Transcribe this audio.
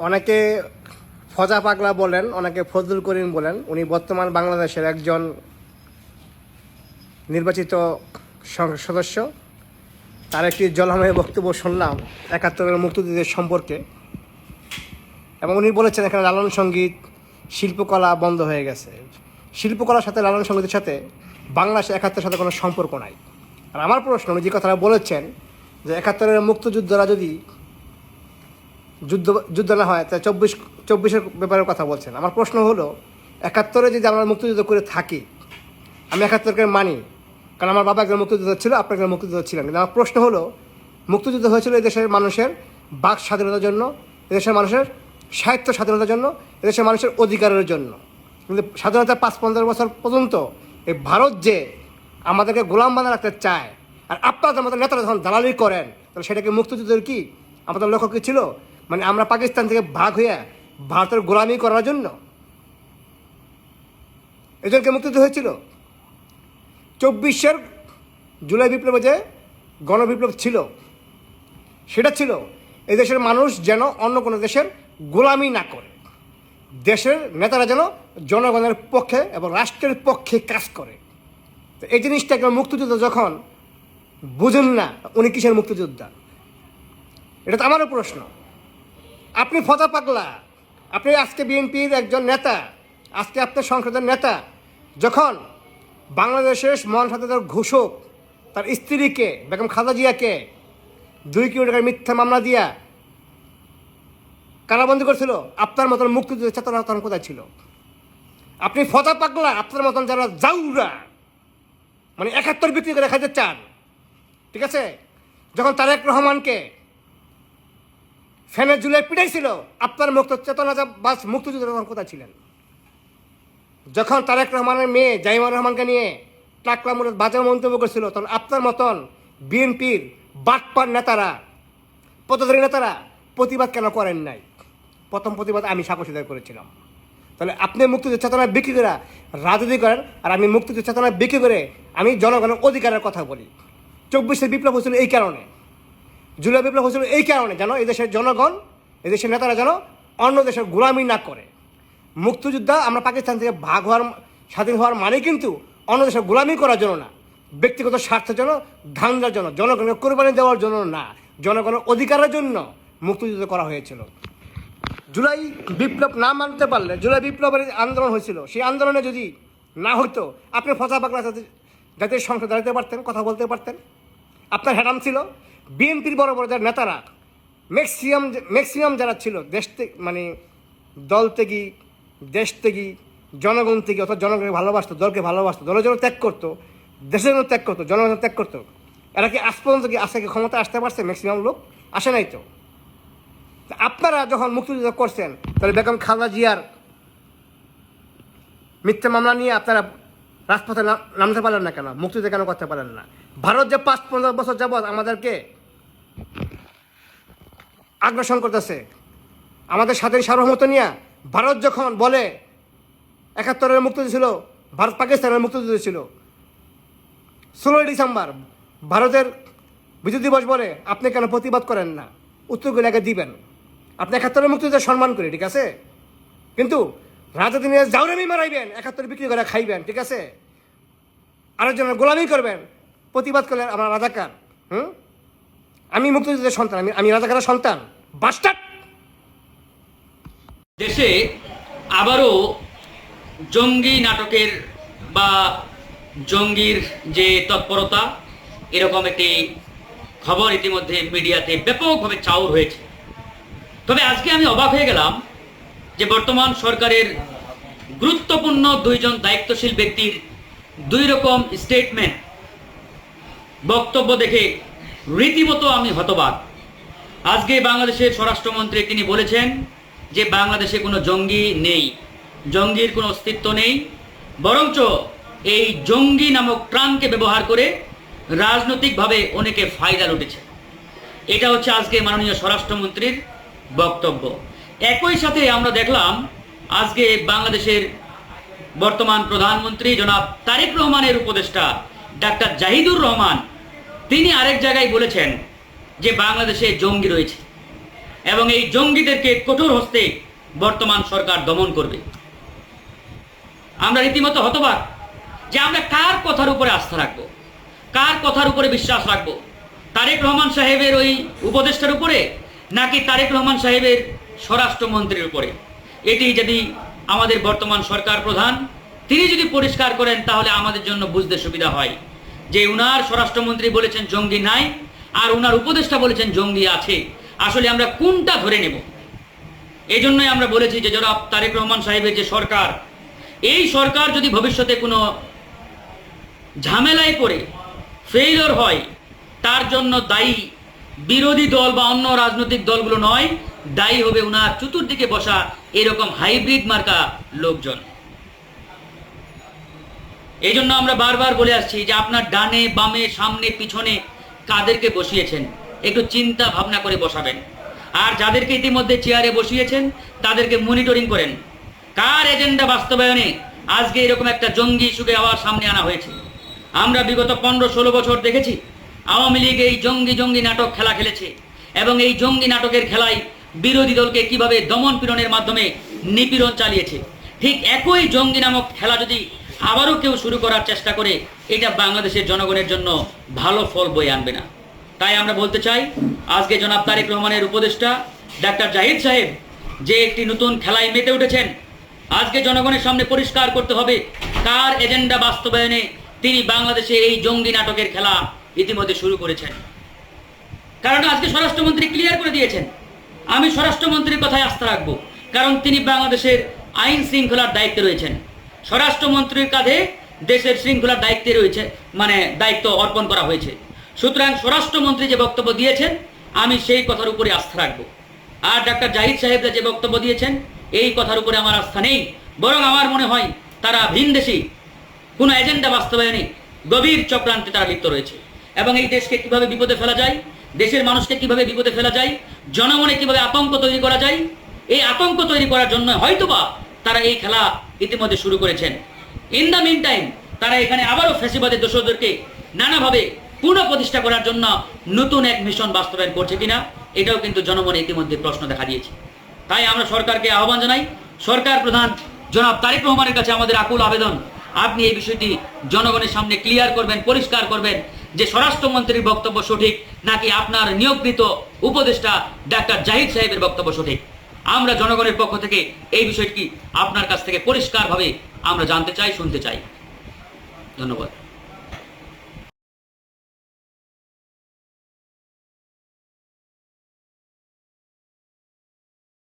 অনেকে ফজা পাগলা বলেন, অনেকে ফজলুল করিম বলেন। উনি বর্তমান বাংলাদেশের একজন নির্বাচিত সংসদ সদস্য। তার একটি জলময় বক্তব্য শুনলাম ৭১-এর মুক্তিযুদ্ধের সম্পর্কে, এবং উনি বলেছেন এখানে লালন সঙ্গীত শিল্পকলা বন্ধ হয়ে গেছে। শিল্পকলার সাথে লালন সঙ্গীতের সাথে বাংলাদেশের ৭১-এর সাথে কোনো সম্পর্ক নাই। আর আমার প্রশ্ন, উনি যে কথাটা বলেছেন যে ৭১-এর মুক্তিযুদ্ধরা যদি যুদ্ধ না হয়, তাই ২৪-এর ব্যাপারের কথা বলছেন। আমার প্রশ্ন হলো, ৭১-এ যদি আমরা মুক্তিযুদ্ধ করে থাকি, আমি ৭১-কে মানি, কারণ আমার বাবা একজন মুক্তিযুদ্ধ ছিল, আপনার একজন মুক্তিযুদ্ধ ছিলেন। কিন্তু আমার প্রশ্ন হলো, মুক্তিযুদ্ধ হয়েছিল এদেশের মানুষের বাক স্বাধীনতার জন্য, এদেশের মানুষের সাহিত্য স্বাধীনতার জন্য, এদেশের মানুষের অধিকারের জন্য। কিন্তু স্বাধীনতার ৫-৫০ বছর পর্যন্ত এই ভারত যে আমাদেরকে গোলাম বানা রাখতে চায়, আর আপনাদের মতো নেতারা যখন দালালি করেন, তাহলে সেটাকে মুক্তিযুদ্ধের কি আমাদের লক্ষ্য কী ছিল? মানে আমরা পাকিস্তান থেকে ভাগ হয়ে ভারতের গোলামি করার জন্য এজনকে মুক্তিযুদ্ধ হয়েছিল। ২৪-এর জুলাই বিপ্লবে যে গণবিপ্লব ছিল, সেটা ছিল এদেশের মানুষ যেন অন্য কোনো দেশের গোলামি না করে, দেশের নেতারা যেন জনগণের পক্ষে এবং রাষ্ট্রের পক্ষে কাজ করে। তো এই জিনিসটাকে মুক্তিযুদ্ধ যখন বুঝেন না, উনি কিসের মুক্তিযোদ্ধা? এটা তো আমারও প্রশ্ন। আপনি ফজা পাগলা, আপনি আজকে বিএনপির একজন নেতা, আজকে আপনার সংসদের নেতা, যখন বাংলাদেশের মহান স্বাধীনতার ঘোষক তার স্ত্রীকে বেগম খালেদা জিয়াকে ২ কোটি টাকার মিথ্যা মামলা দিয়া কারাবন্দী করেছিল, আপনার মতন মুক্তিযুদ্ধের চেতনা তখন কোথায় ছিল? আপনি ফজা পাগলা, আপনার মতন যারা জাউরা, মানে ৭১ বিক্রি করে খাইতে চান, ঠিক আছে? যখন তারেক রহমানকে ফ্যানের ঝুলে পিটাইছিল, আপনার মুক্ত চেতনা বাস মুক্তিযুদ্ধ তখন কোথায় ছিলেন? যখন তারেক রহমানের মেয়ে জাইমা রহমানকে নিয়ে টাকলা মোড়ে বাজার মন্তব্য করেছিল, তখন আপনার মতন বিএনপির বাটপার নেতারা, পদধারী নেতারা প্রতিবাদ কেন করেন নাই? প্রথম প্রতিবাদ আমি সাকসিদার করেছিলাম। তাহলে আপনি মুক্তিযুদ্ধ চেতনা বিক্রি করে রাজনীতি করেন, আর আমি মুক্তিযুদ্ধ চেতনা বিক্রি করে আমি জনগণের অধিকারের কথা বলি। ২৪-এর বিপ্লব হয়েছিল এই কারণে, জুলাই বিপ্লব হয়েছিল এই কারণে, যেন এদেশের জনগণ, এদেশের নেতারা যেন অন্য দেশের গোলামি না করে। মুক্তিযোদ্ধা আমরা পাকিস্তান থেকে ভাগ হওয়ার, স্বাধীন হওয়ার মানে কিন্তু অন্য দেশের গোলামি করার জন্য না, ব্যক্তিগত স্বার্থের জন্য, ধান্দার জন্য, জনগণের কোরবানি দেওয়ার জন্য না, জনগণের অধিকারের জন্য মুক্তিযুদ্ধ করা হয়েছিল। জুলাই বিপ্লব না মানতে পারলে, জুলাই বিপ্লবের আন্দোলন হয়েছিল, সেই আন্দোলনে যদি না হইতো, আপনি ফজা পাগলা জাতীয় সংসদে দাঁড়াতে পারতেন, কথা বলতে পারতেন। আপনার হ্যাডাম ছিল। বিএনপির বড় বড় যারা নেতারা, ম্যাক্সিমাম যারা ছিল দেশ থেকে, মানে দল ত্যাগী, দেশ ত্যাগী, জনগণ ত্যাগী, অর্থাৎ জনগণকে ভালোবাসতো, দলকে ভালোবাসতো, দলের জন্য ত্যাগ করতো, দেশের জন্য ত্যাগ করতো, জনগণের ত্যাগ করতো। এরা কি আজ পর্যন্ত কি আজকে ক্ষমতা আসতে পারছে? ম্যাক্সিমাম লোক আসে নাই তো। আপনারা যখন মুক্তিযুদ্ধ করছেন, তাহলে বেগম খালেদা জিয়ার মিথ্যা মামলা নিয়ে আপনারা রাজপথে নামতে পারলেন না কেন? মুক্তিযুদ্ধ কেন করতে পারলেন না? ভারত যে ৫-৫০ বছর যাবৎ আমাদেরকে আগ্রাসন করতেছে, আমাদের স্বাধীন সার্বভৌমত্ব নিয়ে, ভারত যখন বলে ৭১-এর মুক্তিযুদ্ধ ছিল, ভারত পাকিস্তানের মুক্তিযুদ্ধ ছিল, ১৬ই ডিসেম্বর ভারতের বিজয় দিবস বলে, আপনি কেন প্রতিবাদ করেন না? উত্তরগুলো আগে দিবেন। আপনি ৭১-এর মুক্তিযুদ্ধের সম্মান করি, ঠিক আছে, কিন্তু রাজনীতি নিয়ে জাউরামি মারাইবেন, ৭১ বিক্রি করে খাইবেন, ঠিক আছে, আরেকজনের গোলামি করবেন, প্রতিবাদ করলেন আমরা রাজাকার। আমি মুক্তিযুদ্ধের সন্তান, আমি রাজাকারের সন্তান, বাস্টার্ড। দেশে আবারও জঙ্গি নাটকের বা জঙ্গির যে তৎপরতা, এরকম একটি খবর ইতিমধ্যে মিডিয়াতে ব্যাপকভাবে চাউর হয়েছে। তবে আজকে আমি অবাক হয়ে গেলাম যে বর্তমান সরকারের গুরুত্বপূর্ণ ২ জন দায়িত্বশীল ব্যক্তির ২ রকম স্টেটমেন্ট, বক্তব্য দেখে রীতিমতো আমি হতবাক। আজকে বাংলাদেশের স্বরাষ্ট্রমন্ত্রী তিনি বলেছেন যে বাংলাদেশে কোনো জঙ্গি নেই, জঙ্গির কোনো অস্তিত্ব নেই, বরঞ্চ এই জঙ্গি নামক প্রাণকে ব্যবহার করে রাজনৈতিকভাবে অনেকে ফায়দা লুটেছে। এটা হচ্ছে আজকে মাননীয় স্বরাষ্ট্রমন্ত্রীর বক্তব্য। একই সাথে আমরা দেখলাম আজকে বাংলাদেশের বর্তমান প্রধানমন্ত্রী জনাব তারেক রহমানের উপদেষ্টা ডাক্তার জাহিদুর রহমান তিনি আরেক জায়গায় বলেছেন যে বাংলাদেশে জঙ্গি রয়েছে এবং এই জঙ্গিদেরকে কঠোর হস্তে বর্তমান সরকার দমন করবে। আমরা রীতিমতো হতবাক যে আমরা কার কথার উপরে আস্থা রাখবো, কার কথার উপরে বিশ্বাস রাখবো, তারেক রহমান সাহেবের ওই উপদেষ্টার উপরে নাকি তারেক রহমান সাহেবের স্বরাষ্ট্রমন্ত্রীর উপরে। এটি যদি আমাদের বর্তমান সরকার প্রধান তিনি যদি পরিষ্কার করেন তাহলে আমাদের জন্য বুঝতে সুবিধা হয় যে উনার স্বরাষ্ট্রমন্ত্রী বলেছেন জঙ্গি নাই আর উনার উপদেষ্টা বলেছেন জঙ্গি আছে, আসলে আমরা কোনটা ধরে নেব। এই জন্যই আমরা বলেছি যে জনাব তারেক রহমান সাহেবের যে সরকার, এই সরকার যদি ভবিষ্যতে কোনো ঝামেলায় পড়ে ফেইলিওর হয় তার জন্য দায়ী বিরোধী দল বা অন্য রাজনৈতিক দলগুলো নয়, দায়ী হবে উনার চতুর্দিকে বসা এরকম হাইব্রিড মার্কা লোকজন। এই জন্য আমরা বারবার বলে আসছি যে আপনার ডানে বামে সামনে পিছনে কাদেরকে বসিয়েছেন একটু চিন্তা ভাবনা করে বসাবেন, আর যাদেরকে ইতিমধ্যে চেয়ারে বসিয়েছেন তাদেরকে মনিটরিং করেন কার এজেন্ডা বাস্তবায়নে আজকে এরকম একটা জঙ্গি ইস্যুকে আবার সামনে আনা হয়েছে। আমরা বিগত 15-16 বছর দেখেছি আওয়ামী লীগ এই জঙ্গি নাটক খেলা খেলেছে এবং এই জঙ্গি নাটকের খেলায় বিরোধী দলকে কিভাবে দমন পীড়নের মাধ্যমে নিপীড়ন চালিয়েছে। ঠিক একই জঙ্গি নামক খেলা যদি আবারও কেউ শুরু করার চেষ্টা করে এটা বাংলাদেশের জনগণের জন্য ভালো ফল বয়ে আনবে না। তাই আমরা বলতে চাই আজকে জনাব তারেক রহমানের উপদেষ্টা ডাক্তার জাহিদ সাহেব যে একটি নতুন খেলায় মেতে উঠেছেন, আজকে জনগণের সামনে পরিষ্কার করতে হবে কার এজেন্ডা বাস্তবায়নে তিনি বাংলাদেশে এই জঙ্গি নাটকের খেলা ইতিমধ্যে শুরু করেছেন। কারণ আজকে স্বরাষ্ট্রমন্ত্রী ক্লিয়ার করে দিয়েছেন আমি স্বরাষ্ট্রমন্ত্রীর কথায় আস্থা রাখবো, কারণ তিনি বাংলাদেশের আইন শৃঙ্খলার দায়িত্বে রয়েছেন। স্বরাষ্ট্রমন্ত্রীর কাঁধে দেশের শৃঙ্খলার দায়িত্বে রয়েছে, মানে দায়িত্ব অর্পণ করা হয়েছে। সুতরাং স্বরাষ্ট্রমন্ত্রী যে বক্তব্য দিয়েছেন আমি সেই কথার উপরে আস্থা রাখবো। আর ডাক্তার জাহিদ সাহেবরা যে বক্তব্য দিয়েছেন এই কথার উপরে আমার আস্থা নেই, বরং আমার মনে হয় তারা ভিনদেশী কোনো এজেন্ডা বাস্তবায়নে গভীর চক্রান্তে তারা লিপ্ত রয়েছে এবং এই দেশকে কিভাবে বিপদে ফেলা যায়, দেশের মানুষকে কিভাবে বিপদে ফেলা যায়, জনমনে কিভাবে আতঙ্ক তৈরি করা যায়, এই আতঙ্ক তৈরি করার জন্য হয়তোবা তারা এই খেলা ইতিমধ্যে শুরু করেছেন। ইন দ্য মিন টাইম তারা এখানে আবারও ফ্যাসিবাদের দোষরদেরকে নানাভাবে পুনঃপ্রতিষ্ঠা করার জন্য নতুন এক মিশন বাস্তবায়ন করছে কিনা এটাও কিন্তু জনমনে ইতিমধ্যে প্রশ্ন দেখা দিয়েছে। তাই আমরা সরকারকে আহ্বান জানাই, সরকার প্রধান জনাব তারেক রহমানের কাছে আমাদের আকুল আবেদন, আপনি এই বিষয়টি জনগণের সামনে ক্লিয়ার করবেন, পরিষ্কার করবেন যে স্বরাষ্ট্রমন্ত্রীর বক্তব্য সঠিক নাকি আপনার নিয়োগকৃত উপদেষ্টা ডাক্তার জাহিদ সাহেবের বক্তব্য সঠিক। আমরা জনগণের পক্ষ থেকে এই বিষয়টি আপনার কাছ থেকে পরিষ্কারভাবে আমরা জানতে চাই, শুনতে চাই। ধন্যবাদ।